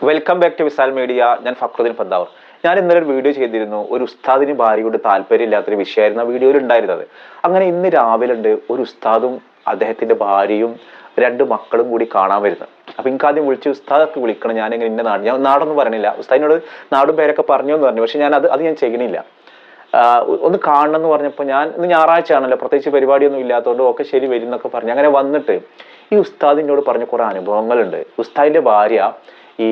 Welcome back to Visal media. ഞാൻ ഫക്രുദ്ദീൻ ഫദ്ദാവർ. ഞാൻ ഇന്നലെ ഒരു വീഡിയോ ചെയ്തിരുന്നു. ഒരു ഉസ്താദിന് ഭാര്യയോട് താല്പര്യമില്ലാത്തൊരു വിഷയമായിരുന്നു ആ വീഡിയോയിൽ ഉണ്ടായിരുന്നത്. അങ്ങനെ ഇന്ന് രാവിലെ ഉണ്ട് ഒരു ഉസ്താദും അദ്ദേഹത്തിന്റെ ഭാര്യയും രണ്ട് മക്കളും കൂടി കാണാൻ വരുന്നത്. അപ്പൊ എനിക്ക് ആദ്യം വിളിച്ച് ഉസ്താദൊക്കെ വിളിക്കണം, ഞാൻ എങ്ങനെ ഇന്ന നാട്, ഞാൻ നാടൊന്നും പറഞ്ഞില്ല. ഉസ്താദിനോട് നാടും പേരൊക്കെ പറഞ്ഞു എന്ന് പറഞ്ഞു, പക്ഷെ ഞാൻ അത് ഞാൻ ചെയ്യണില്ല. ഒന്ന് കാണണം എന്ന് പറഞ്ഞപ്പോൾ ഞാൻ ഇന്ന് ഞായറാഴ്ച ആണല്ലോ, പ്രത്യേകിച്ച് പരിപാടിയൊന്നും ഇല്ലാത്തതുകൊണ്ട് ഒക്കെ ശരി വരും എന്നൊക്കെ പറഞ്ഞു. അങ്ങനെ വന്നിട്ട് ഈ ഉസ്താദിനോട് പറഞ്ഞ കുറെ അനുഭവങ്ങളുണ്ട്. ഉസ്താദിന്റെ ഭാര്യ ഈ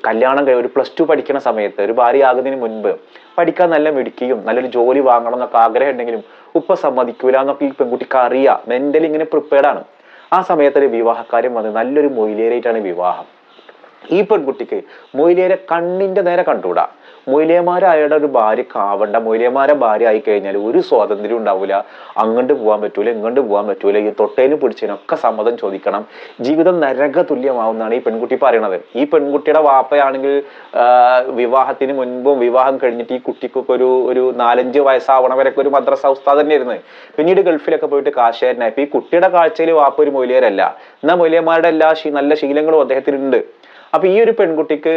കല്യാണം ഒരു +2 പഠിക്കുന്ന സമയത്ത്, ഒരു ഭാര്യയാകുന്നതിന് മുൻപ് പഠിക്കാൻ നല്ല മിടുക്കിയും നല്ലൊരു ജോലി വാങ്ങണം എന്നൊക്കെ ആഗ്രഹം ഉണ്ടെങ്കിലും ഉപ്പ സമ്മതിക്കൂല എന്നൊക്കെ ഈ പെൺകുട്ടിക്ക് അറിയാം. മെന്റലി ഇങ്ങനെ പ്രിപ്പയർഡ് ആണ്. ആ സമയത്ത് ഒരു വിവാഹക്കാര്യം വന്ന് നല്ലൊരു മൊയിലേറായിട്ടാണ് വിവാഹം. ഈ പെൺകുട്ടിക്ക് മൊയിലേരെ കണ്ണിന്റെ നേരെ കണ്ടുകൂടാ. മൊയിലേമാരായുടെ ഒരു ഭാര്യക്ക് ആവണ്ട. മൊയിലേമാരെ ഭാര്യ ആയി കഴിഞ്ഞാൽ ഒരു സ്വാതന്ത്ര്യം ഉണ്ടാവില്ല. അങ്ങോട്ട് പോകാൻ പറ്റൂല, ഇങ്ങോട്ട് പോകാൻ പറ്റൂല, ഈ തൊട്ടേനും പിടിച്ചതിനൊക്കെ സമ്മതം ചോദിക്കണം. ജീവിതം നരക തുല്യമാവുന്നതാണ് ഈ പെൺകുട്ടി പറയണത്. ഈ പെൺകുട്ടിയുടെ വാപ്പയാണെങ്കിൽ വിവാഹത്തിന് മുൻപും വിവാഹം കഴിഞ്ഞിട്ട് ഈ കുട്ടിക്കൊക്കെ ഒരു 4-5 വയസ്സാവണവരൊക്കെ ഒരു മദ്രസ ഉസ്താദ് തന്നെയായിരുന്നു. പിന്നീട് ഗൾഫിലൊക്കെ പോയിട്ട് കാശുകാരനായി. ഇപ്പൊ ഈ കുട്ടിയുടെ കാഴ്ചയിൽ വാപ്പ ഒരു മൊയിലേരല്ല, എന്നാൽ മൊയിലേമാരുടെ എല്ലാ നല്ല ശീലങ്ങളും അദ്ദേഹത്തിനുണ്ട്. അപ്പൊ ഈ ഒരു പെൺകുട്ടിക്ക്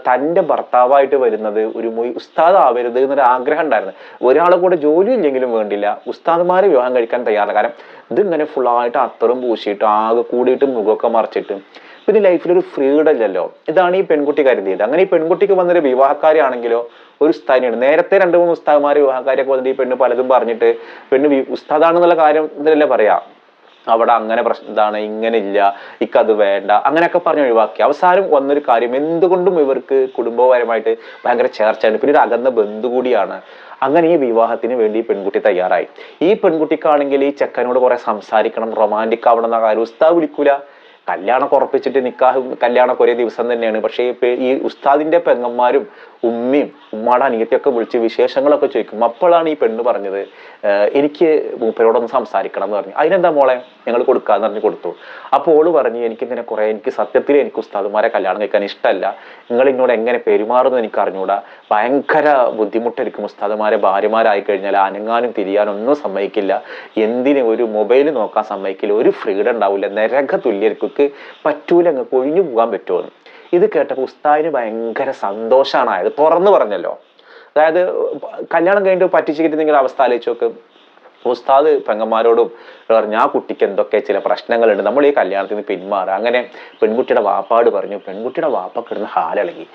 തന്റെ ഭർത്താവായിട്ട് വരുന്നത് ഒരു ഉസ്താദ് ആവരുത് എന്നൊരു ആഗ്രഹം ഉണ്ടായിരുന്നു. ഒരാളെ കൂടെ ജോലി ഇല്ലെങ്കിലും വേണ്ടില്ല, ഉസ്താദ്മാരെ വിവാഹം കഴിക്കാൻ തയ്യാറാണ്. കാരണം ഇതിങ്ങനെ ഫുള്ളായിട്ട് അത്തറും പൂശിയിട്ട് ആകെ കൂടിയിട്ട് മുഖമൊക്കെ മറിച്ചിട്ട് പിന്നെ ലൈഫിൽ ഒരു ഫ്രീഡം ഇല്ലല്ലോ. ഇതാണ് ഈ പെൺകുട്ടി കരുതിയത്. അങ്ങനെ ഈ പെൺകുട്ടിക്ക് വന്നൊരു വിവാഹക്കാരിയാണെങ്കിലോ ഒരു ഉസ്താദിനെയാണ്. നേരത്തെ 2-3 ഉസ്താദ്മാർ വിവാഹക്കാരിയൊക്കെ വന്നിട്ട് ഈ പെണ്ണ് പലതും പറഞ്ഞിട്ട് പെണ്ണ് ഉസ്താദാണെന്നുള്ള കാര്യം ഇതിലല്ലേ പറയാ, അവിടെ അങ്ങനെ പ്രശ്നം ഇതാണ്, ഇങ്ങനെ ഇല്ല, ഇക്കത് വേണ്ട, അങ്ങനെയൊക്കെ പറഞ്ഞ് ഒഴിവാക്കി. അവസാനം വന്നൊരു കാര്യം, എന്തുകൊണ്ടും ഇവർക്ക് കുടുംബപരമായിട്ട് ഭയങ്കര ചേർച്ചയാണ്, പിന്നെ ഒരു അകന്ന ബന്ധു കൂടിയാണ്. അങ്ങനെ ഈ വിവാഹത്തിന് വേണ്ടി ഈ പെൺകുട്ടി തയ്യാറായി. ഈ പെൺകുട്ടിക്കാണെങ്കിൽ ഈ ചെക്കനോട് കുറെ സംസാരിക്കണം, റൊമാൻറ്റിക് ആവണം എന്ന കാര്യം ഉസ്താദ് വിളിക്കൂല. കല്യാണം ഉറപ്പിച്ചിട്ട് കല്യാണമൊക്കെ ഒരേ ദിവസം തന്നെയാണ്. പക്ഷേ ഈ ഉസ്താദിന്റെ പെങ്ങന്മാരും ഉമ്മയും ഉമ്മാടെ അനിയത്തിയൊക്കെ വിളിച്ച് വിശേഷങ്ങളൊക്കെ ചോദിക്കും. അപ്പോഴാണ് ഈ പെണ്ണ് പറഞ്ഞത്, എനിക്ക് മൂപ്പരോടൊന്ന് സംസാരിക്കണം എന്ന് പറഞ്ഞു. അതിനെന്താ മോളെ, ഞങ്ങൾ കൊടുക്കാന്ന് പറഞ്ഞ് കൊടുത്തു. അപ്പോൾ ഓള് പറഞ്ഞു, എനിക്ക് സത്യത്തിൽ എനിക്ക് ഉസ്താദുമാരെ കല്യാണം കഴിക്കാൻ ഇഷ്ടമല്ല, നിങ്ങൾ ഇന്നോട് എങ്ങനെ പെരുമാറുന്നു എനിക്ക് അറിഞ്ഞൂടാ, ഭയങ്കര ബുദ്ധിമുട്ടായിരിക്കും. ഉസ്താദുമാരെ ഭാര്യമാരായി കഴിഞ്ഞാൽ അനങ്ങാനും തിരിയാനും ഒന്നും സമ്മതിക്കില്ല, എന്തിനും ഒരു മൊബൈൽ നോക്കാൻ സമ്മതിക്കില്ല, ഒരു ഫ്രീഡം ഉണ്ടാവില്ല, നരക തുല്യർക്ക് പറ്റൂല, അങ്ങ് ഒഴിഞ്ഞു പോകാൻ പറ്റുമോ. ഇത് കേട്ടപ്പോൾ ഉസ്താദിന് ഭയങ്കര സന്തോഷമാണ് ആയത്. തുറന്നു പറഞ്ഞല്ലോ. അതായത് കല്യാണം കഴിഞ്ഞിട്ട് പറ്റിച്ചിരിക്കുന്ന അവസ്ഥ ആലോചിച്ച് നോക്ക്. ഉസ്താദ് പെങ്ങന്മാരോടും പറഞ്ഞു, ആ കുട്ടിക്ക് എന്തൊക്കെ ചില പ്രശ്നങ്ങളുണ്ട്, നമ്മൾ ഈ കല്യാണത്തിൽ നിന്ന് പിന്മാറുക. അങ്ങനെ പെൺകുട്ടിയുടെ വാപ്പാട് പറഞ്ഞു. പെൺകുട്ടിയുടെ വാപ്പ കിടന്ന് ഹാലിളകി.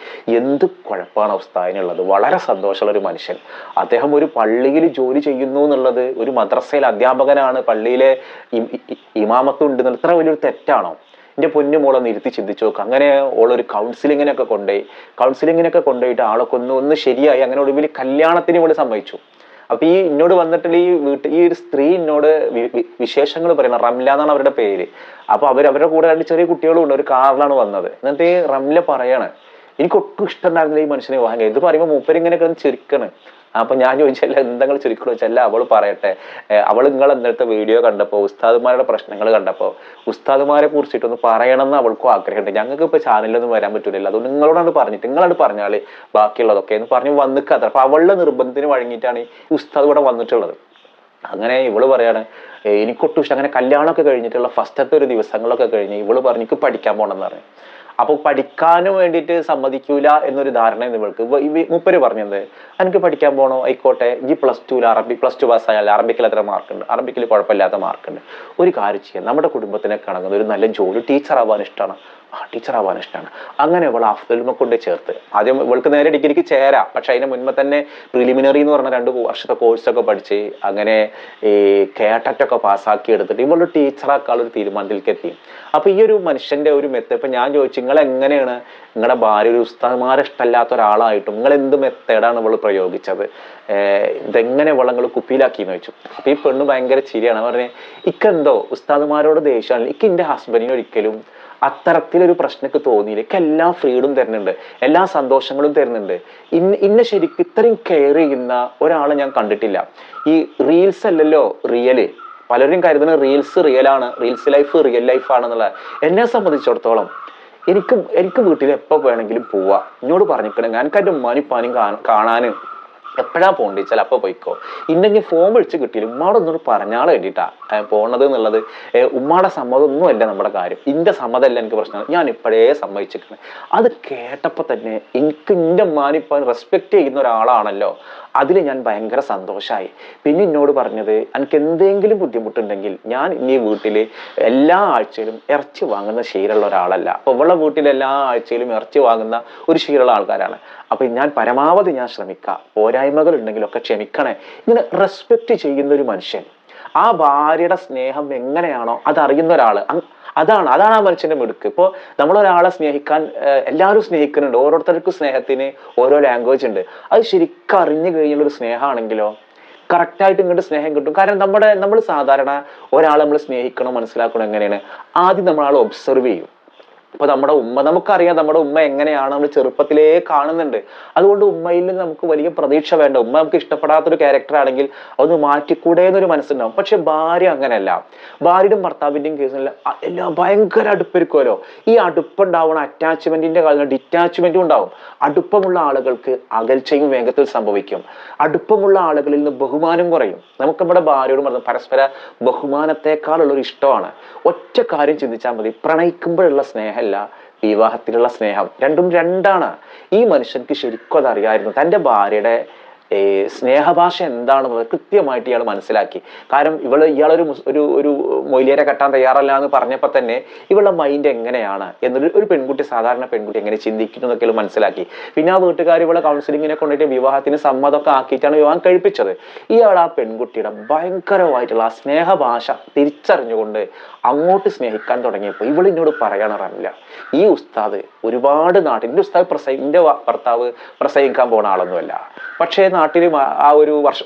എന്ത് കുഴപ്പമാണ് ഉസ്താദിനുള്ളത്. വളരെ സന്തോഷമുള്ള ഒരു മനുഷ്യൻ. അദ്ദേഹം ഒരു പള്ളിയിൽ ജോലി ചെയ്യുന്നു എന്നുള്ളത്, ഒരു മദ്രസയിൽ അധ്യാപകനാണ്, പള്ളിയിലെ ഇമാമത്തുണ്ട് എന്നുള്ളത് ഇത്ര വലിയൊരു തെറ്റാണോ? എൻ്റെ പൊന്നു മോളൊന്ന് ഇരുത്തി ചിന്തിച്ചു നോക്കുക. അങ്ങനെ ഓളൊരു കൗൺസിലിങ്ങിനൊക്കെ കൊണ്ടുപോയിട്ട് ആളൊക്കെ ഒന്ന് ശരിയായി. അങ്ങനെ ഒടുവിൽ കല്യാണത്തിന് ഇവിടെ സമ്മതിച്ചു. അപ്പൊ ഈ എന്നോട് വന്നിട്ടുള്ള ഈ ഒരു സ്ത്രീ എന്നോട് വിശേഷങ്ങൾ പറയണം. റംല എന്നാണ് അവരുടെ പേര്. അപ്പൊ അവരുടെ കൂടെ 2 ചെറിയ കുട്ടികളും ഉണ്ട്. ഒരു കാറിലാണ് വന്നത്. എന്നിട്ട് ഈ റംല പറയാണ്, എനിക്ക് ഒട്ടും ഇഷ്ടമുണ്ടായിരുന്നില്ല ഈ മനുഷ്യനെ വിവാഹം കഴിയും. ഇത് പറയുമ്പോൾ മൂപ്പരിങ്ങനെയൊക്കെ ചിരിക്കണ്. അപ്പൊ ഞാൻ ചോദിച്ചല്ല, എന്തെങ്കിലും ചുരുക്കണോ വെച്ചല്ല, അവള് പറയട്ടെ. അവള് നിങ്ങൾ ഇന്നലത്തെ വീഡിയോ കണ്ടപ്പോ, ഉസ്താദുമാരുടെ പ്രശ്നങ്ങൾ കണ്ടപ്പോ ഉസ്താദുമാരെ കുറിച്ചിട്ടൊന്ന് പറയണം എന്ന് അവൾക്കും ആഗ്രഹമുണ്ട്. ഞങ്ങൾക്ക് ഇപ്പൊ ചാനലിലൊന്നും വരാൻ പറ്റൂലല്ലോ, അതുകൊണ്ട് നിങ്ങളോടാണ് പറഞ്ഞിട്ട് നിങ്ങളോട് പറഞ്ഞാല് ബാക്കിയുള്ളതൊക്കെ എന്ന് പറഞ്ഞു വന്നിക്കാത്ത. അപ്പൊ അവളുടെ നിർബന്ധത്തിന് വഴങ്ങിയിട്ടാണ് ഈ ഉസ്താദ് ഇവിടെ വന്നിട്ടുള്ളത്. അങ്ങനെ ഇവള് പറയാണ്, എനിക്കൊട്ടും ഇഷ്ടം. അങ്ങനെ കല്യാണമൊക്കെ കഴിഞ്ഞിട്ടുള്ള ഫസ്റ്റത്തെ ഒരു ദിവസങ്ങളൊക്കെ കഴിഞ്ഞ് ഇവള് പറഞ്ഞു, എനിക്ക് പഠിക്കാൻ പോകണമെന്ന് പറഞ്ഞു. അപ്പൊ പഠിക്കാനും വേണ്ടിയിട്ട് സമ്മതിക്കൂല എന്നൊരു ധാരണ ഇവൾക്ക്. മൂപ്പര് പറഞ്ഞത്, എനിക്ക് പഠിക്കാൻ പോകണോ, ആയിക്കോട്ടെ, ഈ +2 +2 പാസ്സായാലും അറബിക്കിൽ എത്ര മാർക്കുണ്ട്, അറബിക്കിൽ കുഴപ്പമില്ലാത്ത മാർക്കുണ്ട്, ഒരു കാര്യം ചെയ്യാം, നമ്മുടെ കുടുംബത്തിനെ കണങ്ങുന്ന ഒരു നല്ല ജോലി, ടീച്ചർ ആവാൻ ഇഷ്ടമാണ്. ടീച്ചർ ആവാൻ ഇഷ്ടമാണ്. അങ്ങനെ ഇവൾ അഫ്ദലുമ കൊണ്ട് ചേർത്ത്. ആദ്യം ഇവൾക്ക് നേരെ ഡിഗ്രിക്ക് ചേരാം, പക്ഷെ അതിന് മുൻപ് തന്നെ പ്രിലിമിനറി എന്ന് പറഞ്ഞ 2 വർഷത്തെ കോഴ്സൊക്കെ പഠിച്ച് അങ്ങനെ ഈ കേട്ടറ്റൊക്കെ പാസ്സാക്കി എടുത്തിട്ട് ഇവളൊരു ടീച്ചറാക്കാനുള്ള ഒരു തീരുമാനത്തിലേക്ക് എത്തി. അപ്പൊ ഈ ഒരു മനുഷ്യന്റെ ഒരു മെത്തേഡ്, ഇപ്പൊ ഞാൻ ചോദിച്ചു, നിങ്ങൾ എങ്ങനെയാണ് നിങ്ങളുടെ ഭാര്യ ഒരു ഉസ്താദ്മാരെ ഇഷ്ടമല്ലാത്ത ഒരാളായിട്ടും നിങ്ങൾ എന്ത് മെത്തേഡാണ് ഇവള് പ്രയോഗിച്ചത്, ഇതെങ്ങനെ ഇവളങ്ങൾ കുപ്പിയിലാക്കിന്ന് ചോദിച്ചു. അപ്പൊ ഈ പെണ്ണ് ഭയങ്കര ചിരിയാണ്. പറഞ്ഞത്, ഇക്കെന്തോ ഉസ്താദ്മാരോട് ദേഷ്യമാണ്, എന്റെ ഹസ്ബൻഡിന് ഒരിക്കലും അത്തരത്തിലൊരു പ്രശ്നക്ക് തോന്നിയില്ല, എനിക്ക് എല്ലാ ഫ്രീഡും തരുന്നുണ്ട്, എല്ലാ സന്തോഷങ്ങളും തരുന്നുണ്ട്, ഇന്ന ശരിക്കും ഇത്രയും കെയർ ചെയ്യുന്ന ഒരാളെ ഞാൻ കണ്ടിട്ടില്ല. ഈ റീൽസ് അല്ലല്ലോ റിയല്. പലരും കരുതുന്നത് റീൽസ് റിയലാണ്, റീൽസ് ലൈഫ് റിയൽ ലൈഫ് ആണെന്നുള്ള. എന്നെ സംബന്ധിച്ചിടത്തോളം എനിക്ക് വീട്ടിൽ എപ്പോൾ വേണമെങ്കിലും പോവാ. എന്നോട് പറഞ്ഞിരിക്കണം, എനിക്ക് എൻ്റെ ഉമ്മാനും ഉപ്പാനും കാണാനും എപ്പോഴാ പോകേണ്ടി വെച്ചാൽ അപ്പോൾ പോയിക്കോ. ഇന്നെങ്കിൽ ഫോം വിളിച്ച് കിട്ടിയില്ല ഉമ്മാടെ ഒന്നോട് പറഞ്ഞാൽ വേണ്ടിയിട്ടാ പോണത് എന്നുള്ളത്. ഉമ്മാടെ സമ്മതമൊന്നുമല്ല നമ്മുടെ കാര്യം, ഇന്റെ സമ്മതമല്ല എനിക്ക് പ്രശ്നം, ഞാൻ ഇപ്പോഴേ സമ്മതിച്ചിരിക്കുന്നത്. അത് കേട്ടപ്പോൾ തന്നെ എനിക്ക് എൻ്റെ ഉമ്മാനിപ്പോൾ റെസ്പെക്ട് ചെയ്യുന്ന ഒരാളാണല്ലോ, അതിൽ ഞാൻ ഭയങ്കര സന്തോഷമായി. പിന്നെ എന്നോട് പറഞ്ഞത് എനിക്ക് എന്തെങ്കിലും ബുദ്ധിമുട്ടുണ്ടെങ്കിൽ ഞാൻ ഇനി വീട്ടിൽ എല്ലാ ആഴ്ചയിലും ഇറച്ചി വാങ്ങുന്ന ശീലമുള്ള ഒരാളല്ല. അപ്പോൾ ഇവളുടെ വീട്ടിൽ എല്ലാ ആഴ്ചയിലും ഇറച്ചി വാങ്ങുന്ന ഒരു ശീലമുള്ള ആൾക്കാരാണ്. അപ്പൊ ഞാൻ പരമാവധി ഞാൻ ശ്രമിക്കാം, പോരായ്മകൾ ഉണ്ടെങ്കിലൊക്കെ ക്ഷമിക്കണേ. ഇങ്ങനെ റെസ്പെക്ട് ചെയ്യുന്ന ഒരു മനുഷ്യൻ, ആ ഭാര്യയുടെ സ്നേഹം എങ്ങനെയാണോ അതറിയുന്ന ഒരാള്, അതാണ് ആ മനുഷ്യന്റെ മിടുക്ക്. ഇപ്പോൾ നമ്മളൊരാളെ സ്നേഹിക്കാൻ എല്ലാവരും സ്നേഹിക്കുന്നുണ്ട്, ഓരോരുത്തർക്കും സ്നേഹത്തിന് ഓരോ ലാംഗ്വേജ് ഉണ്ട്. അത് ശരിക്കും അറിഞ്ഞു കഴിഞ്ഞുള്ള ഒരു സ്നേഹമാണെങ്കിലോ കറക്റ്റായിട്ട് ഇങ്ങോട്ട് സ്നേഹം കിട്ടും. കാരണം നമ്മൾ സാധാരണ ഒരാളെ നമ്മൾ സ്നേഹിക്കണോ മനസ്സിലാക്കണോ എങ്ങനെയാണ്, ആദ്യം നമ്മൾ ആളെ ഒബ്സർവ് ചെയ്യും. ഇപ്പൊ നമ്മുടെ ഉമ്മ, നമുക്കറിയാം നമ്മുടെ ഉമ്മ എങ്ങനെയാണ് നമ്മൾ ചെറുപ്പത്തിലേ കാണുന്നുണ്ട്. അതുകൊണ്ട് ഉമ്മയിൽ നിന്ന് നമുക്ക് വലിയ പ്രതീക്ഷ വേണ്ട. ഉമ്മ നമുക്ക് ഇഷ്ടപ്പെടാത്തൊരു ക്യാരക്ടർ ആണെങ്കിൽ അതൊന്ന് മാറ്റിക്കൂടെ എന്നൊരു മനസ്സുണ്ടാവും. പക്ഷെ ഭാര്യ അങ്ങനെയല്ല. ഭാര്യയുടെയും ഭർത്താവിന്റെയും കേസിൽ എല്ലാം ഭയങ്കര അടുപ്പിരിക്കുമല്ലോ. ഈ അടുപ്പുണ്ടാവണം, അറ്റാച്ച്മെന്റിന്റെ കാലം ഡിറ്റാച്ച്മെന്റും ഉണ്ടാവും. അടുപ്പമുള്ള ആളുകൾക്ക് അകൽച്ചയും വേഗത്തിൽ സംഭവിക്കും. അടുപ്പമുള്ള ആളുകളിൽ നിന്ന് ബഹുമാനം കുറയും. നമുക്ക് നമ്മുടെ ഭാര്യയോട് പറഞ്ഞ പരസ്പര ബഹുമാനത്തെക്കാളുള്ളൊരു ഇഷ്ടമാണ്. ഒറ്റ കാര്യം ചിന്തിച്ചാൽ മതി, പ്രണയിക്കുമ്പോഴുള്ള സ്നേഹമല്ല വിവാഹത്തിലുള്ള സ്നേഹം, രണ്ടും രണ്ടാണ്. ഈ മനുഷ്യർക്ക് ശരിക്കും അതറിയായിരുന്നു. തൻ്റെ ഭാര്യയുടെ സ്നേഹഭാഷ എന്താണെന്നത് കൃത്യമായിട്ട് ഇയാൾ മനസ്സിലാക്കി. കാരണം ഇയാളൊരു ഒരു മൊയ്ലിയരെ കെട്ടാൻ തയ്യാറല്ല എന്ന് പറഞ്ഞപ്പോൾ തന്നെ ഇവളുടെ മൈൻഡ് എങ്ങനെയാണ് എന്നൊരു പെൺകുട്ടി, സാധാരണ പെൺകുട്ടി എങ്ങനെ ചിന്തിക്കുന്നു എന്നൊക്കെ മനസ്സിലാക്കി. പിന്നെ ആ വീട്ടുകാർ ഇവളെ കൗൺസിലിങ്ങിനെ കൊണ്ടിട്ട് വിവാഹത്തിന് സമ്മതമൊക്കെ ആക്കിയിട്ടാണ് വിവാഹം കഴിപ്പിച്ചത്. ഇയാൾ ആ പെൺകുട്ടിയുടെ ഭയങ്കരമായിട്ടുള്ള ആ സ്നേഹഭാഷ തിരിച്ചറിഞ്ഞുകൊണ്ട് അങ്ങോട്ട് സ്നേഹിക്കാൻ തുടങ്ങിയപ്പോൾ ഇവളിനോട് പറയാനറിയില്ല, ഈ ഉസ്താദ് ഒരുപാട് നാട്ടിൽ, എൻ്റെ ഉസ്താദ് എൻ്റെ ഭർത്താവ് പ്രസംഗിക്കാൻ പോണ ആളൊന്നുമല്ല, പക്ഷേ നാട്ടിൽ ആ ഒരു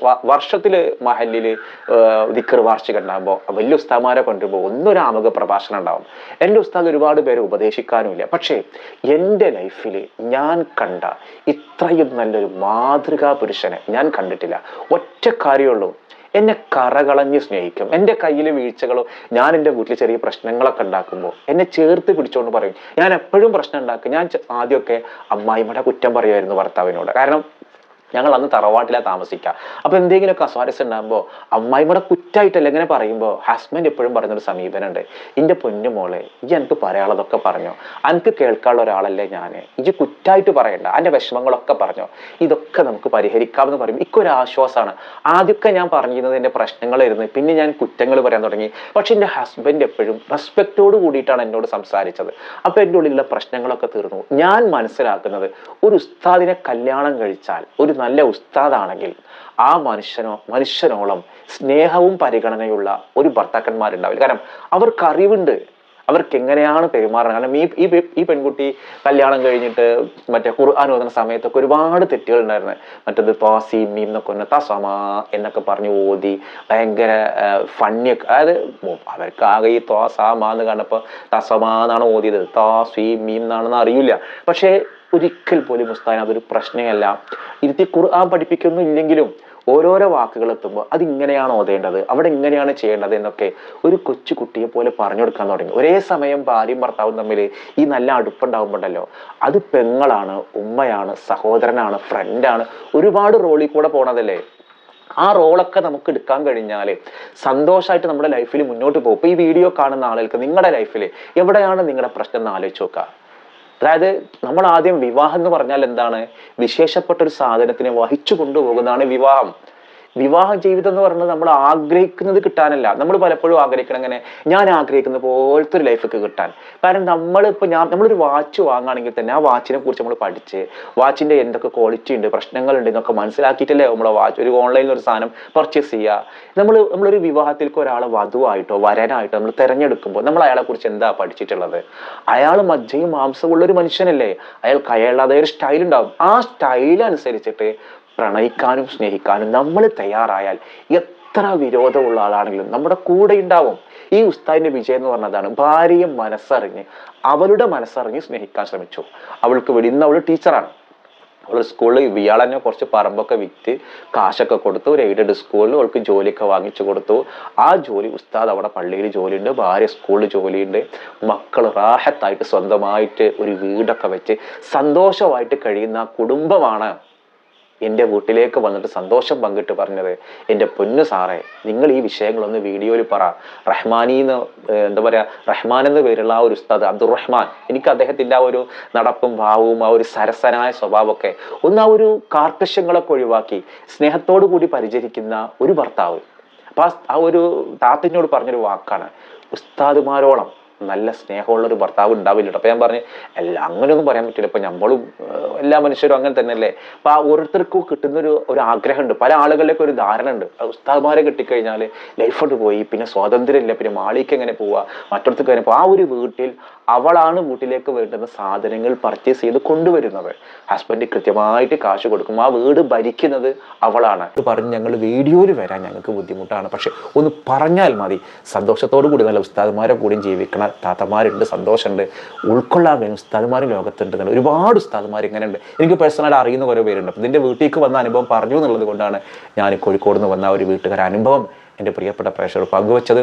വർഷത്തില് മഹല്ലില് ദിക്ർ വാർഷികം ഉണ്ടാകുമ്പോൾ വലിയ ഉസ്താദ്മാരെ കൊണ്ടുപോകുമ്പോൾ ഒന്നൊരു ആമുഖ പ്രഭാഷണം ഉണ്ടാവും. എൻ്റെ ഉസ്താദ് ഒരുപാട് പേരെ ഉപദേശിക്കാനുമില്ല, പക്ഷേ എൻ്റെ ലൈഫിൽ ഞാൻ കണ്ട ഇത്രയും നല്ലൊരു മാതൃകാ പുരുഷനെ ഞാൻ കണ്ടിട്ടില്ല. ഒറ്റ കാര്യമുള്ളൂ, എന്നെ കറകളഞ്ഞ് സ്നേഹിക്കും. എൻ്റെ കയ്യിൽ വീഴ്ചകളോ, ഞാൻ എൻ്റെ വീട്ടിൽ ചെറിയ പ്രശ്നങ്ങളൊക്കെ ഉണ്ടാക്കുമ്പോൾ എന്നെ ചേർത്ത് പിടിച്ചോണ്ട് പറയും. ഞാൻ എപ്പോഴും പ്രശ്നം ഉണ്ടാക്കും. ഞാൻ ആദ്യമൊക്കെ അമ്മായിമ്മയുടെ കുറ്റം പറയുമായിരുന്നു ഭർത്താവിനോട്. കാരണം ഞങ്ങൾ അന്ന് തറവാട്ടിലാണ് താമസിക്കുക. അപ്പൊ എന്തെങ്കിലുമൊക്കെ അസ്വാരസ്യം ഉണ്ടാകുമ്പോൾ അമ്മായിമ്മയുടെ കുറ്റായിട്ടല്ല ഇങ്ങനെ പറയുമ്പോൾ ഹസ്ബൻഡ് എപ്പോഴും പറയുന്നൊരു സമീപനമുണ്ട്, ഇന്റെ പൊന്നു മോളെ ഇജ്ജ് എനിക്ക് പറയാനുള്ളതൊക്കെ പറഞ്ഞോ, എനിക്ക് കേൾക്കാനുള്ള ഒരാളല്ലേ ഞാൻ, ഇജ്ജ് കുറ്റായിട്ട് പറയണ്ട, അതിന്റെ വിഷമങ്ങളൊക്കെ പറഞ്ഞോ, ഇതൊക്കെ നമുക്ക് പരിഹരിക്കാമെന്ന് പറയും. ഇക്കൊരു ആശ്വാസമാണ്. ആദ്യമൊക്കെ ഞാൻ പറഞ്ഞിരുന്നത് എൻ്റെ പ്രശ്നങ്ങളായിരുന്നു, പിന്നെ ഞാൻ കുറ്റങ്ങൾ പറയാൻ തുടങ്ങി. പക്ഷെ എൻ്റെ ഹസ്ബൻഡ് എപ്പോഴും റെസ്പെക്റ്റോട് കൂടിയിട്ടാണ് എന്നോട് സംസാരിച്ചത്. അപ്പൊ എൻ്റെ ഉള്ളിലുള്ള പ്രശ്നങ്ങളൊക്കെ തീർന്നു. ഞാൻ മനസ്സിലാക്കുന്നത്, ഒരു ഉസ്താദിനെ കല്യാണം കഴിച്ചാൽ, ഒരു നല്ല ഉസ്താദാണെങ്കിൽ ആ മനുഷ്യനോളം സ്നേഹവും പരിഗണനയുള്ള ഒരു ഭർത്താക്കന്മാരുണ്ടാവില്ല. കാരണം അവർക്ക് അറിവുണ്ട്, അവർക്ക് എങ്ങനെയാണ് പെരുമാറുന്നത്. കാരണം ഈ പെൺകുട്ടി കല്യാണം കഴിഞ്ഞിട്ട് മറ്റേ ഖുർആൻ ഓതുന്ന സമയത്തൊക്കെ ഒരുപാട് തെറ്റുകൾ ഉണ്ടായിരുന്നു. മറ്റത് താസി മീം എന്നൊക്കെ ഒന്ന് തസമാ എന്നൊക്കെ പറഞ്ഞ് ഓതി ഭയങ്കര ഫണ്ണിയൊക്കെ. അതായത് അവർക്ക് ആകെ ഈ തോസാമാ എന്ന് കണ്ടപ്പോൾ തസമാ എന്നാണ് ഓതിയത്, താസി മീം എന്നാണെന്ന് അറിയില്ല. പക്ഷേ ഒരിക്കൽ പോലും ഉസ്താദിന് അതൊരു പ്രശ്നമല്ല. ഇരുത്തി ഖുർആൻ പഠിപ്പിക്കുന്നില്ലെങ്കിലും ഓരോരോ വാക്കുകൾ എത്തുമ്പോൾ അതിങ്ങനെയാണ് ഓതേണ്ടത്, അവിടെ ഇങ്ങനെയാണ് ചെയ്യേണ്ടത് എന്നൊക്കെ ഒരു കൊച്ചു കുട്ടിയെ പോലെ പറഞ്ഞു കൊടുക്കാൻ തുടങ്ങി. ഒരേ സമയം ഭാര്യയും ഭർത്താവും തമ്മിൽ ഈ നല്ല അടുപ്പുണ്ടാവുമ്പോണ്ടല്ലോ, അത് പെങ്ങളാണ്, ഉമ്മയാണ്, സഹോദരനാണ്, ഫ്രണ്ടാണ്, ഒരുപാട് റോളിൽ കൂടെ പോണതല്ലേ. ആ റോളൊക്കെ നമുക്ക് എടുക്കാൻ കഴിഞ്ഞാൽ സന്തോഷമായിട്ട് നമ്മുടെ ലൈഫിൽ മുന്നോട്ട് പോകും. ഇപ്പൊ ഈ വീഡിയോ കാണുന്ന ആളുകൾക്ക് നിങ്ങളുടെ ലൈഫിൽ എവിടെയാണ് നിങ്ങളുടെ പ്രശ്നം എന്ന് ആലോചിച്ച് നോക്കുക. അതായത് നമ്മൾ ആദ്യം വിവാഹം എന്ന് പറഞ്ഞാൽ എന്താണ്, വിശേഷപ്പെട്ട ഒരു സാധനത്തിനെ വഹിച്ചു കൊണ്ടുപോകുന്നതാണ് വിവാഹം. വിവാഹ ജീവിതം എന്ന് പറയുന്നത് നമ്മൾ ആഗ്രഹിക്കുന്നത് കിട്ടാനല്ല. നമ്മൾ പലപ്പോഴും ആഗ്രഹിക്കണം എങ്ങനെ, ഞാൻ ആഗ്രഹിക്കുന്ന പോലത്തെ ഒരു ലൈഫൊക്കെ കിട്ടാൻ. കാരണം നമ്മളൊരു വാച്ച് വാങ്ങുകയാണെങ്കിൽ തന്നെ ആ വാച്ചിനെ കുറിച്ച് നമ്മൾ പഠിച്ച് വാച്ചിന്റെ എന്തൊക്കെ ക്വാളിറ്റി ഉണ്ട്, പ്രശ്നങ്ങളുണ്ട് എന്നൊക്കെ മനസ്സിലാക്കിയിട്ടല്ലേ നമ്മളെ വാച്ച് ഒരു ഓൺലൈനിൽ ഒരു സാധനം പർച്ചേസ് ചെയ്യുക. നമ്മളൊരു വിവാഹത്തിലേക്ക് ഒരാളെ വധുവായിട്ടോ വരനായിട്ടോ നമ്മൾ തിരഞ്ഞെടുക്കുമ്പോൾ നമ്മൾ അയാളെ കുറിച്ച് എന്താ പഠിച്ചിട്ടുള്ളത്? അയാൾ മജ്ജയും മാംസമുള്ള ഒരു മനുഷ്യനല്ലേ, അയാളുടെ ഒരു സ്റ്റൈൽ ഉണ്ടാവും. ആ സ്റ്റൈൽ അനുസരിച്ചിട്ട് പ്രണയിക്കാനും സ്നേഹിക്കാനും നമ്മൾ തയ്യാറായാൽ എത്ര വിരോധമുള്ള ആളാണെങ്കിലും നമ്മുടെ കൂടെ ഉണ്ടാവും. ഈ ഉസ്താദിന്റെ വിജയം എന്ന് പറഞ്ഞതാണ്, ഭാര്യയെ മനസ്സറിഞ്ഞ് അവളുടെ മനസ്സറിഞ്ഞ് സ്നേഹിക്കാൻ ശ്രമിച്ചു. അവൾക്ക് ഇന്ന് അവൾ ടീച്ചറാണ്. അവൾ സ്കൂളിൽ ഇയാളെന്നെ കുറച്ച് പറമ്പൊക്കെ വിറ്റ് കാശൊക്കെ കൊടുത്തു. ഒരു എയ്ഡഡ് സ്കൂളിൽ അവൾക്ക് ജോലിയൊക്കെ വാങ്ങിച്ചു കൊടുത്തു. ആ ജോലി, ഉസ്താദ് അവിടെ പള്ളിയിൽ ജോലിയുണ്ട്, ഭാര്യ സ്കൂളിൽ ജോലിയുണ്ട്, മക്കൾ റാഹത്തായിട്ട് സ്വന്തമായിട്ട് ഒരു വീടൊക്കെ വെച്ച് സന്തോഷമായിട്ട് കഴിയുന്ന കുടുംബമാണ് എൻ്റെ വീട്ടിലേക്ക് വന്നിട്ട് സന്തോഷം പങ്കിട്ട് പറഞ്ഞത്, എൻ്റെ പൊന്നു സാറേ, നിങ്ങൾ ഈ വിഷയങ്ങളൊന്ന് വീഡിയോയിൽ പറ. റഹ്മാനിന്ന് എന്താ പറയുക, റഹ്മാൻ എന്ന് പേരുള്ള ആ ഒരു ഉസ്താദ് അബ്ദുറഹ്മാൻ, എനിക്ക് അദ്ദേഹത്തിൻ്റെ ആ ഒരു നടപ്പും ഭാവവും ആ ഒരു സരസനായ സ്വഭാവമൊക്കെ ഒന്ന് ആ ഒരു കാർക്കശ്യങ്ങളൊക്കെ ഒഴിവാക്കി സ്നേഹത്തോടു കൂടി പരിചരിക്കുന്ന ഒരു ഭർത്താവ്. അപ്പൊ ആ ഒരു താത്തിനോട് പറഞ്ഞൊരു വാക്കാണ്, ഉസ്താദുമാരോളം നല്ല സ്നേഹമുള്ളൊരു ഭർത്താവ് ഉണ്ടാവില്ല. അപ്പൊ ഞാൻ പറഞ്ഞു, അങ്ങനെയൊന്നും പറയാൻ പറ്റില്ല. ഇപ്പൊ നമ്മളും എല്ലാ മനുഷ്യരും അങ്ങനെ തന്നെയല്ലേ. അപ്പൊ ആ ഓരോരുത്തർക്കും കിട്ടുന്നൊരു ആഗ്രഹമുണ്ട്. പല ആളുകളിലേക്ക് ഒരു ധാരണ ഉണ്ട്, ഉസ്താദ്മാരെ കിട്ടിക്കഴിഞ്ഞാൽ ലൈഫോട്ട് പോയി, പിന്നെ സ്വാതന്ത്ര്യമില്ല, പിന്നെ മാളിക്ക് എങ്ങനെ പോവുക, മറ്റൊരുത്തേക്ക് എങ്ങനെ പോവുക. ആ ഒരു വീട്ടിൽ അവളാണ് വീട്ടിലേക്ക് വേണ്ടുന്ന സാധനങ്ങൾ പർച്ചേസ് ചെയ്ത് കൊണ്ടുവരുന്നത്. ഹസ്ബൻഡ് കൃത്യമായിട്ട് കാശ് കൊടുക്കും, ആ വീട് ഭരിക്കുന്നത് അവളാണ്. പറഞ്ഞ് ഞങ്ങൾ വീഡിയോയിൽ വരാൻ ഞങ്ങൾക്ക് ബുദ്ധിമുട്ടാണ്, പക്ഷെ ഒന്ന് പറഞ്ഞാൽ മതി. സന്തോഷത്തോടു കൂടി നല്ല ഉസ്താദ്മാരെ കൂടിയും ജീവിക്കണ താത്തമാരുണ്ട്, സന്തോഷമുണ്ട്, ഉൾക്കൊള്ളാൻ കഴിയും. ഉസ്താദ്മാരും ലോകത്തുണ്ട്, ഒരുപാട് ഉസ്താദ്മാർ ഇങ്ങനെ ഉണ്ട്. എനിക്ക് പേഴ്സണലായിട്ട് അറിയുന്ന കുറേ പേരുണ്ട്. അപ്പം ഇതിൻ്റെ വീട്ടിലേക്ക് വന്ന അനുഭവം പറഞ്ഞു എന്നുള്ളത് കൊണ്ടാണ് ഞാൻ കോഴിക്കോട് നിന്ന് വന്ന ഒരു വീട്ടുകാരുടെ അനുഭവം എൻ്റെ പ്രിയപ്പെട്ട പ്രേക്ഷകർ പങ്കുവച്ചത്.